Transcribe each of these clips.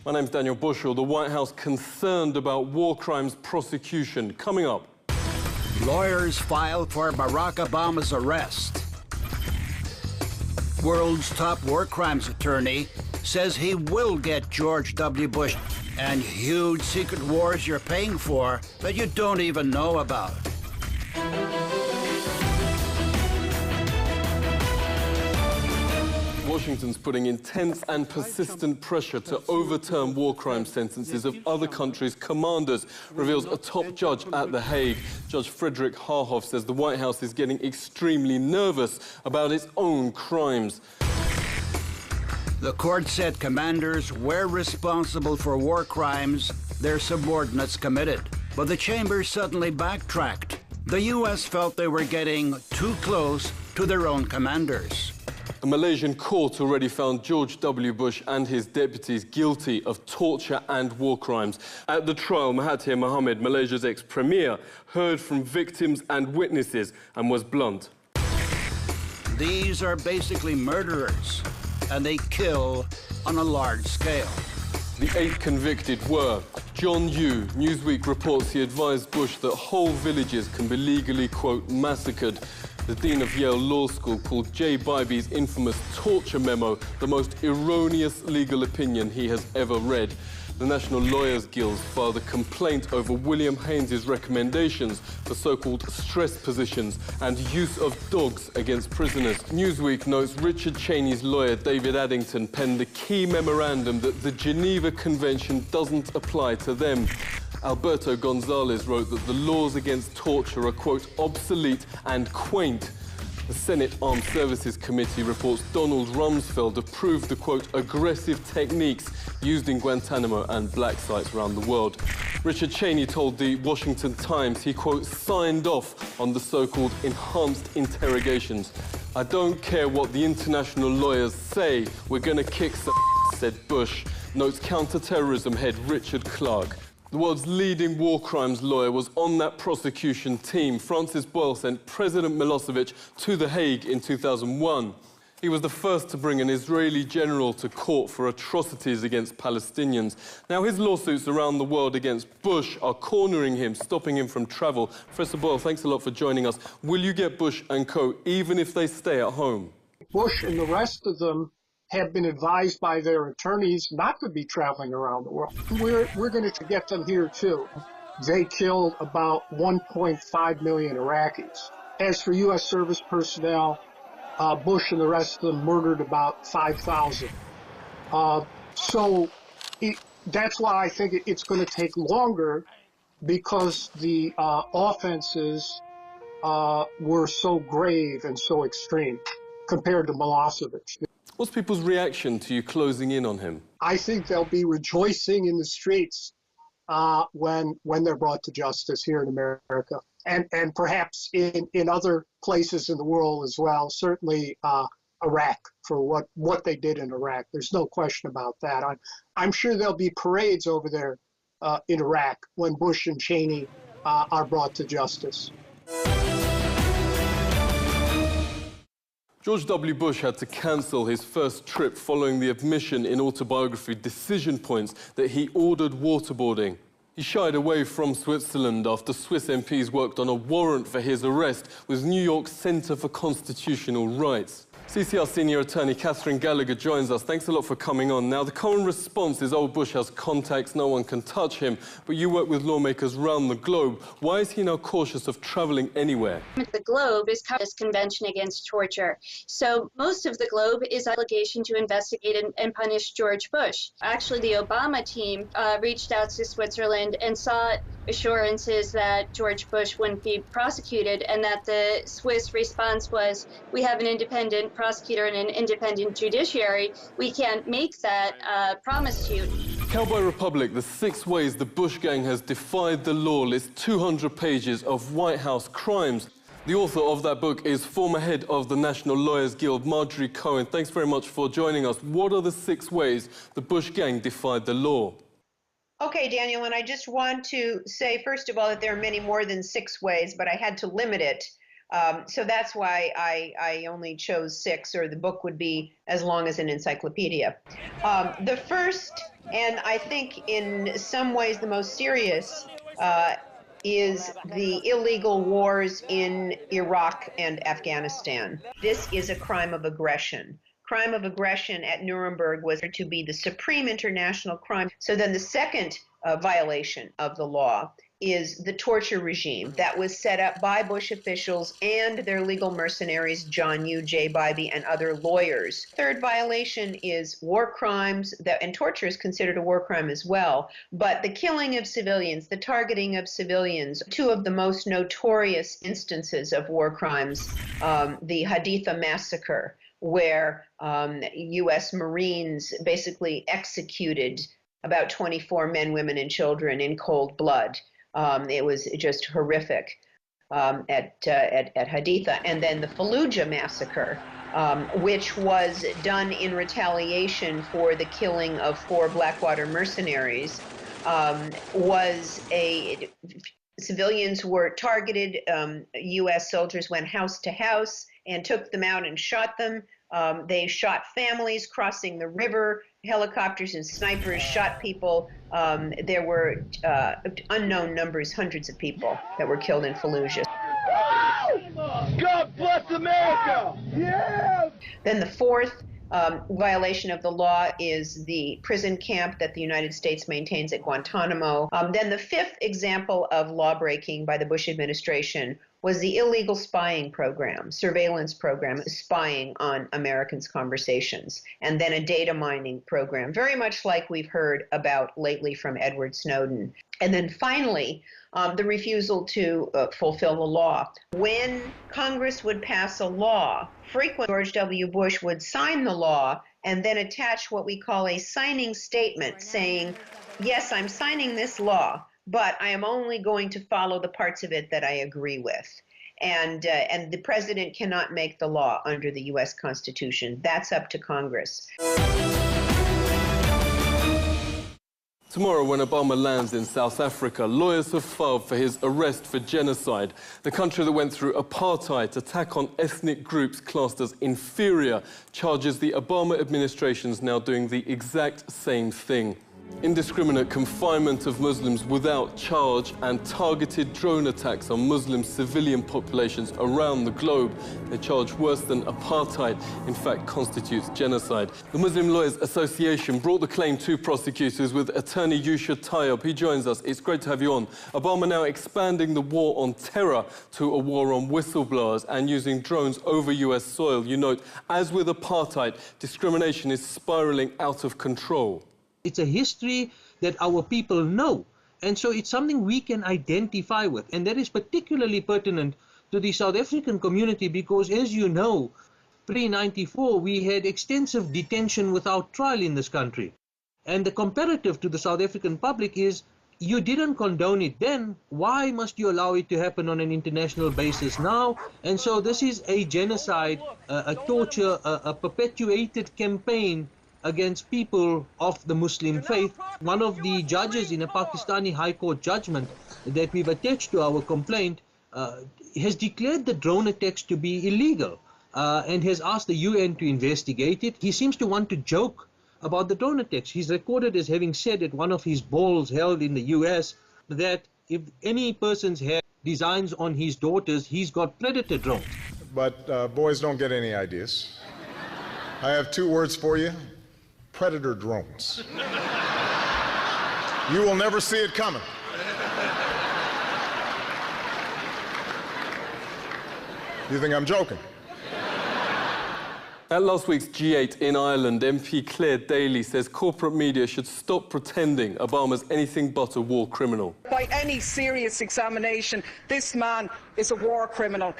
My name's Daniel Bushell. The White House concerned about war crimes prosecution. Coming up. Lawyers file for Barack Obama's arrest. World's top war crimes attorney says he will get George W. Bush. And huge secret wars you're paying for that you don't even know about. Washington's putting intense and persistent pressure to overturn war crime sentences of other countries' commanders, reveals a top judge at The Hague. Judge Frederick Harhoff says the White House is getting extremely nervous about its own crimes. The court said commanders were responsible for war crimes their subordinates committed. But the chamber suddenly backtracked. The U.S. felt they were getting too close to their own commanders. A Malaysian court already found George W. Bush and his deputies guilty of torture and war crimes. At the trial, Mahathir Mohamad, Malaysia's ex-premier, heard from victims and witnesses and was blunt. These are basically murderers, and they kill on a large scale. The 8 convicted were John Yoo. Newsweek reports he advised Bush that whole villages can be legally, quote, massacred. The dean of Yale Law School called Jay Bybee's infamous torture memo the most erroneous legal opinion he has ever read. The National Lawyers Guild filed a complaint over William Haynes's recommendations for so-called stress positions and use of dogs against prisoners. Newsweek notes Richard Cheney's lawyer David Addington penned the key memorandum that the Geneva Convention doesn't apply to them. Alberto Gonzalez wrote that the laws against torture are, quote, obsolete and quaint. The Senate Armed Services Committee reports Donald Rumsfeld approved the, quote, aggressive techniques used in Guantanamo and black sites around the world. Richard Cheney told the Washington Times he, quote, signed off on the so-called enhanced interrogations. I don't care what the international lawyers say, we're going to kick some said Bush, notes counter-terrorism head Richard Clarke. The world's leading war crimes lawyer was on that prosecution team. Francis Boyle sent President Milosevic to The Hague in 2001. He was the first to bring an Israeli general to court for atrocities against Palestinians. Now, his lawsuits around the world against Bush are cornering him, stopping him from travel. Professor Boyle, thanks a lot for joining us. Will you get Bush and co, even if they stay at home? Bush and the rest of them have been advised by their attorneys not to be traveling around the world. We're going to get them here, too. They killed about 1.5 million Iraqis. As for U.S. service personnel, Bush and the rest of them murdered about 5,000. That's why I think it's going to take longer, because the offenses were so grave and so extreme compared to Milosevic. What's people's reaction to you closing in on him? I think they'll be rejoicing in the streets when they're brought to justice here in America, and perhaps in other places in the world as well. Certainly Iraq, for what they did in Iraq. There's no question about that. I'm sure there'll be parades over there in Iraq when Bush and Cheney are brought to justice. George W. Bush had to cancel his first trip following the admission in autobiography Decision Points that he ordered waterboarding. He shied away from Switzerland after Swiss MPs worked on a warrant for his arrest with New York's Center for Constitutional Rights. CCR Senior Attorney Catherine Gallagher joins us. Thanks a lot for coming on. Now, the common response is, oh, Bush has contacts, no one can touch him. But you work with lawmakers around the globe. Why is he now cautious of traveling anywhere? The globe is this Convention Against Torture. So most of the globe is obligation to investigate and punish George Bush. Actually, the Obama team reached out to Switzerland and sought assurances that George Bush wouldn't be prosecuted, and that the Swiss response was, we have an independent prosecutor and an independent judiciary. We can't make that promise to you. Cowboy Republic, the 6 ways the Bush gang has defied the law, lists 200 pages of White House crimes. The author of that book is former head of the National Lawyers Guild, Marjorie Cohen. Thanks very much for joining us. What are the 6 ways the Bush gang defied the law? Okay, Daniel, and I just want to say, first of all, that there are many more than 6 ways, but I had to limit it So that's why I only chose 6, or the book would be as long as an encyclopedia. The first, and I think in some ways the most serious, is the illegal wars in Iraq and Afghanistan. This is a crime of aggression. Crime of aggression at Nuremberg was to be the supreme international crime. So then the second violation of the law is the torture regime that was set up by Bush officials and their legal mercenaries, John Yoo, Jay Bybee, and other lawyers. Third violation is war crimes, and torture is considered a war crime as well. But the killing of civilians, the targeting of civilians, 2 of the most notorious instances of war crimes, the Haditha massacre, where U.S. Marines basically executed about 24 men, women, and children in cold blood. It was just horrific at Haditha. And then the Fallujah massacre, which was done in retaliation for the killing of 4 Blackwater mercenaries, civilians were targeted. U.S. soldiers went house to house and took them out and shot them. They shot families crossing the river. Helicopters and snipers shot people. There were unknown numbers, hundreds of people that were killed in Fallujah. God bless America! Yeah! Then the fourth violation of the law is the prison camp that the United States maintains at Guantanamo. Then the fifth example of law breaking by the Bush administration was the illegal spying program, surveillance program, spying on Americans' conversations, and then a data mining program, very much like we've heard about lately from Edward Snowden. And then finally, the refusal to fulfill the law. When Congress would pass a law, frequently George W. Bush would sign the law and then attach what we call a signing statement saying, yes, I'm signing this law, but I am only going to follow the parts of it that I agree with. And the president cannot make the law under the U.S. Constitution. That's up to Congress. Tomorrow, when Obama lands in South Africa, lawyers have filed for his arrest for genocide. The country that went through apartheid, attack on ethnic groups classed as inferior, charges the Obama administration is now doing the exact same thing. Indiscriminate confinement of Muslims without charge and targeted drone attacks on Muslim civilian populations around the globe. They charge worse than apartheid, in fact, constitutes genocide. The Muslim Lawyers Association brought the claim to prosecutors with attorney Yusha Tayyab. He joins us. It's great to have you on. Obama now expanding the war on terror to a war on whistleblowers and using drones over US soil. You note, as with apartheid, discrimination is spiraling out of control. It's a history that our people know, and so it's something we can identify with, and that is particularly pertinent to the South African community because, as you know, pre-94 we had extensive detention without trial in this country, and the comparative to the South African public is you didn't condone it then, why must you allow it to happen on an international basis now? And so this is a genocide, a torture, a perpetuated campaign against people of the Muslim faith. One of the judges in a Pakistani High Court judgment that we've attached to our complaint has declared the drone attacks to be illegal and has asked the UN to investigate it. He seems to want to joke about the drone attacks. He's recorded as having said at one of his balls held in the US that if any person's had designs on his daughters, he's got predator drones. But boys don't get any ideas. I have 2 words for you. Predator drones. You will never see it coming. You think I'm joking? At last week's G8 in Ireland, MP Claire Daly says corporate media should stop pretending Obama's anything but a war criminal. By any serious examination, this man is a war criminal.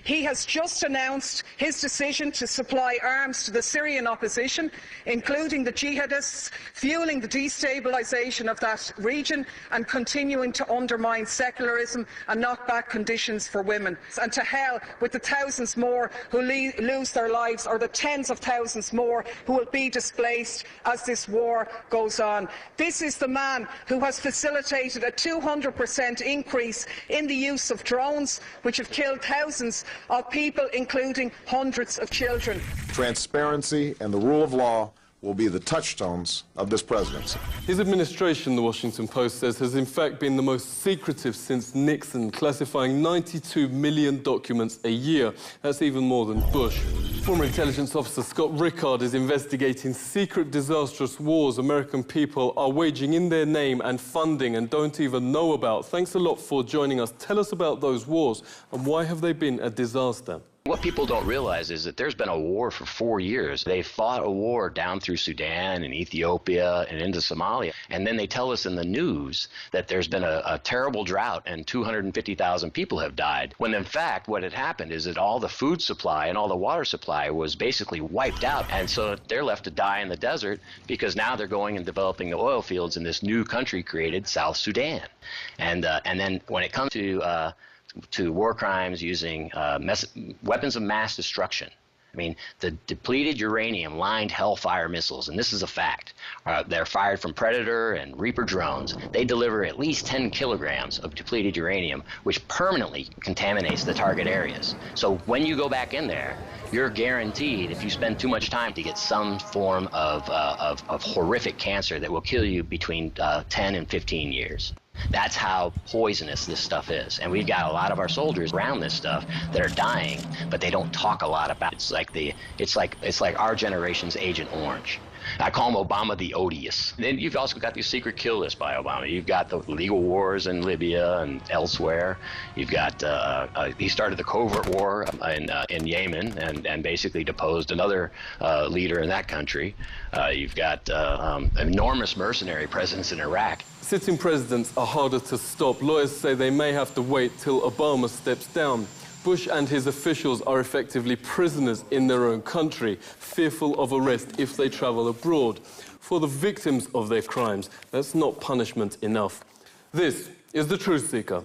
He has just announced his decision to supply arms to the Syrian opposition, including the jihadists, fueling the destabilisation of that region and continuing to undermine secularism and knock back conditions for women. And to hell with the thousands more who lose their lives or the tens of thousands more who will be displaced as this war goes on. This is the man who has facilitated a 200% increase in the use of drones, which have killed thousands of people, including hundreds of children. Transparency and the rule of law will be the touchstones of this presidency. His administration, the Washington Post says, has in fact been the most secretive since Nixon, classifying 92 million documents a year. That's even more than Bush. Former intelligence officer Scott Rickard is investigating secret disastrous wars American people are waging in their name and funding and don't even know about. Thanks a lot for joining us. Tell us about those wars and why have they been a disaster? What people don't realize is that there's been a war for 4 years. They fought a war down through Sudan and Ethiopia and into Somalia. And then they tell us in the news that there's been a terrible drought and 250,000 people have died. When in fact, what had happened is that all the food supply and all the water supply was basically wiped out. And so they're left to die in the desert because now they're going and developing the oil fields in this new country created South Sudan. And then when it comes to war crimes using weapons of mass destruction. I mean, the depleted uranium-lined Hellfire missiles, and this is a fact, they're fired from Predator and Reaper drones. They deliver at least 10 kilograms of depleted uranium, which permanently contaminates the target areas. So when you go back in there, you're guaranteed, if you spend too much time, to get some form of horrific cancer that will kill you between 10 and 15 years. That's how poisonous this stuff is. And we've got a lot of our soldiers around this stuff that are dying, but they don't talk a lot about it. It's like our generation's Agent Orange. I call him Obama the Odious. Then you've also got these secret kill lists by Obama. You've got the legal wars in Libya and elsewhere. You've got, he started the covert war in Yemen and basically deposed another leader in that country. You've got enormous mercenary presence in Iraq. Sitting presidents are harder to stop. Lawyers say they may have to wait till Obama steps down. Bush and his officials are effectively prisoners in their own country, fearful of arrest if they travel abroad. For the victims of their crimes, that's not punishment enough. This is The Truth Seeker.